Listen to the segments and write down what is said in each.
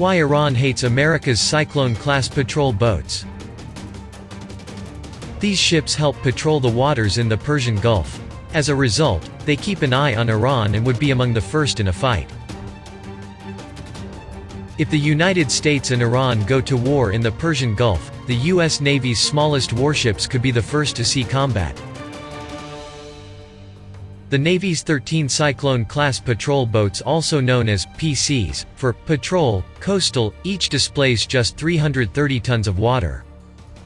Why Iran hates America's Cyclone-Class patrol boats. These ships help patrol the waters in the Persian Gulf. As a result, they keep an eye on Iran and would be among the first in a fight. If the United States and Iran go to war in the Persian Gulf, the U.S. Navy's smallest warships could be the first to see combat. The Navy's 13 Cyclone-Class patrol boats, also known as PCs, for Patrol, Coastal, each displays just 330 tons of water.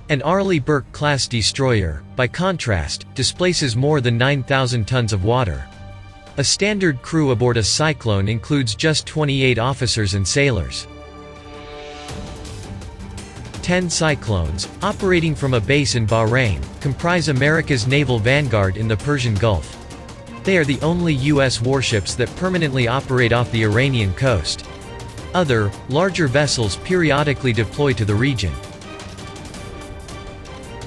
An Arleigh Burke-class destroyer, by contrast, displaces more than 9,000 tons of water. A standard crew aboard a Cyclone includes just 28 officers and sailors. 10 Cyclones, operating from a base in Bahrain, comprise America's naval vanguard in the Persian Gulf. They are the only U.S. warships that permanently operate off the Iranian coast. Other, larger vessels periodically deploy to the region.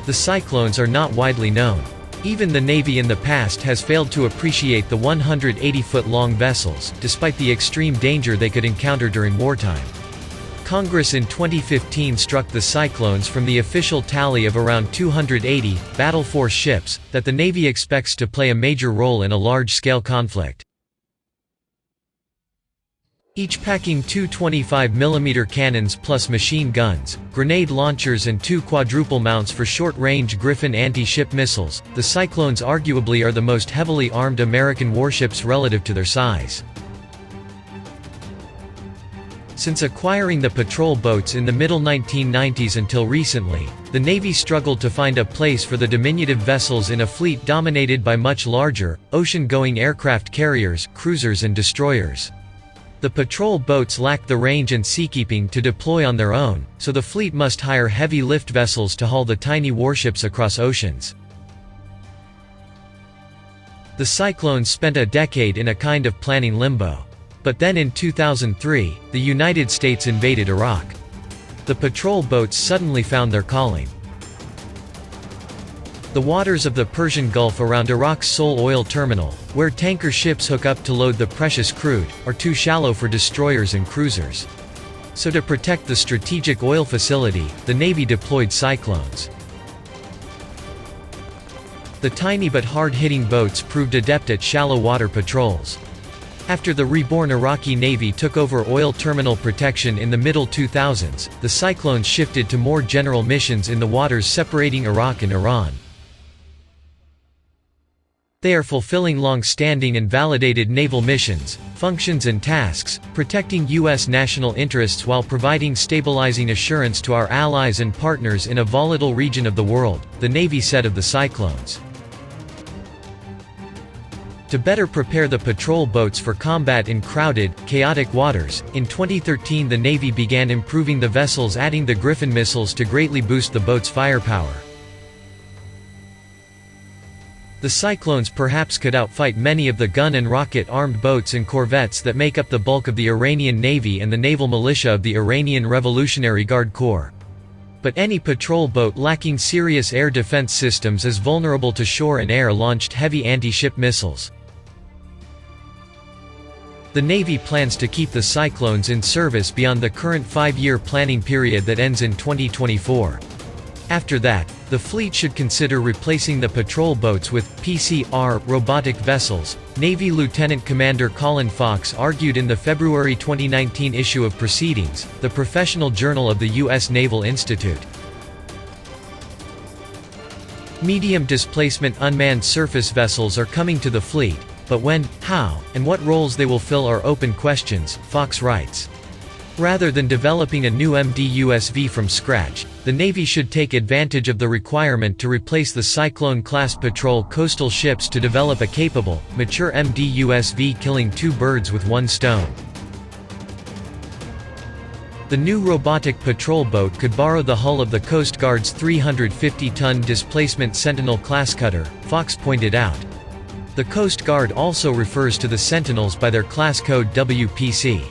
The Cyclones are not widely known. Even the Navy in the past has failed to appreciate the 180-foot-long vessels, despite the extreme danger they could encounter during wartime. Congress in 2015 struck the Cyclones from the official tally of around 280 battle force ships that the Navy expects to play a major role in a large-scale conflict. Each packing two 25mm cannons plus machine guns, grenade launchers and two quadruple mounts for short-range Griffin anti-ship missiles, the Cyclones arguably are the most heavily armed American warships relative to their size. Since acquiring the patrol boats in the middle 1990s until recently, the Navy struggled to find a place for the diminutive vessels in a fleet dominated by much larger, ocean-going aircraft carriers, cruisers and destroyers. The patrol boats lack the range and seakeeping to deploy on their own, so the fleet must hire heavy lift vessels to haul the tiny warships across oceans. The Cyclones spent a decade in a kind of planning limbo. But then in 2003, the United States invaded Iraq. The patrol boats suddenly found their calling. The waters of the Persian Gulf around Iraq's Sol oil terminal, where tanker ships hook up to load the precious crude, are too shallow for destroyers and cruisers. So to protect the strategic oil facility, the Navy deployed Cyclones. The tiny but hard-hitting boats proved adept at shallow water patrols. After the reborn Iraqi Navy took over oil terminal protection in the middle 2000s, the Cyclones shifted to more general missions in the waters separating Iraq and Iran. They are fulfilling long-standing and validated naval missions, functions and tasks, protecting U.S. national interests while providing stabilizing assurance to our allies and partners in a volatile region of the world, the Navy said of the Cyclones. To better prepare the patrol boats for combat in crowded, chaotic waters, in 2013 the Navy began improving the vessels, adding the Griffin missiles to greatly boost the boat's firepower. The Cyclones perhaps could outfight many of the gun and rocket-armed boats and corvettes that make up the bulk of the Iranian Navy and the naval militia of the Iranian Revolutionary Guard Corps. But any patrol boat lacking serious air defense systems is vulnerable to shore and air-launched heavy anti-ship missiles. The Navy plans to keep the Cyclones in service beyond the current 5-year planning period that ends in 2024. After that, the fleet should consider replacing the patrol boats with PCR robotic vessels, Navy Lieutenant Commander Colin Fox argued in the February 2019 issue of Proceedings, the professional journal of the U.S. Naval Institute. Medium displacement unmanned surface vessels are coming to the fleet, but when, how, and what roles they will fill are open questions, Fox writes. Rather than developing a new MDUSV from scratch, the Navy should take advantage of the requirement to replace the Cyclone-class patrol coastal ships to develop a capable, mature MDUSV, killing two birds with one stone. The new robotic patrol boat could borrow the hull of the Coast Guard's 350-ton displacement Sentinel-class cutter, Fox pointed out. The Coast Guard also refers to the Sentinels by their class code WPC.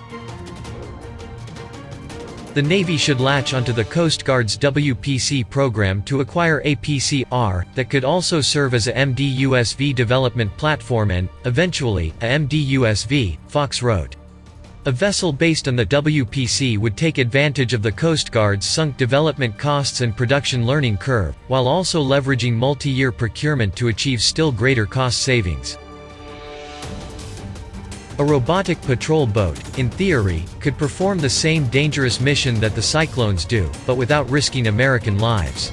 The Navy should latch onto the Coast Guard's WPC program to acquire a PCR that could also serve as a MDUSV development platform and, eventually, a MDUSV, Fox wrote. A vessel based on the WPC would take advantage of the Coast Guard's sunk development costs and production learning curve, while also leveraging multi-year procurement to achieve still greater cost savings. A robotic patrol boat, in theory, could perform the same dangerous mission that the Cyclones do, but without risking American lives.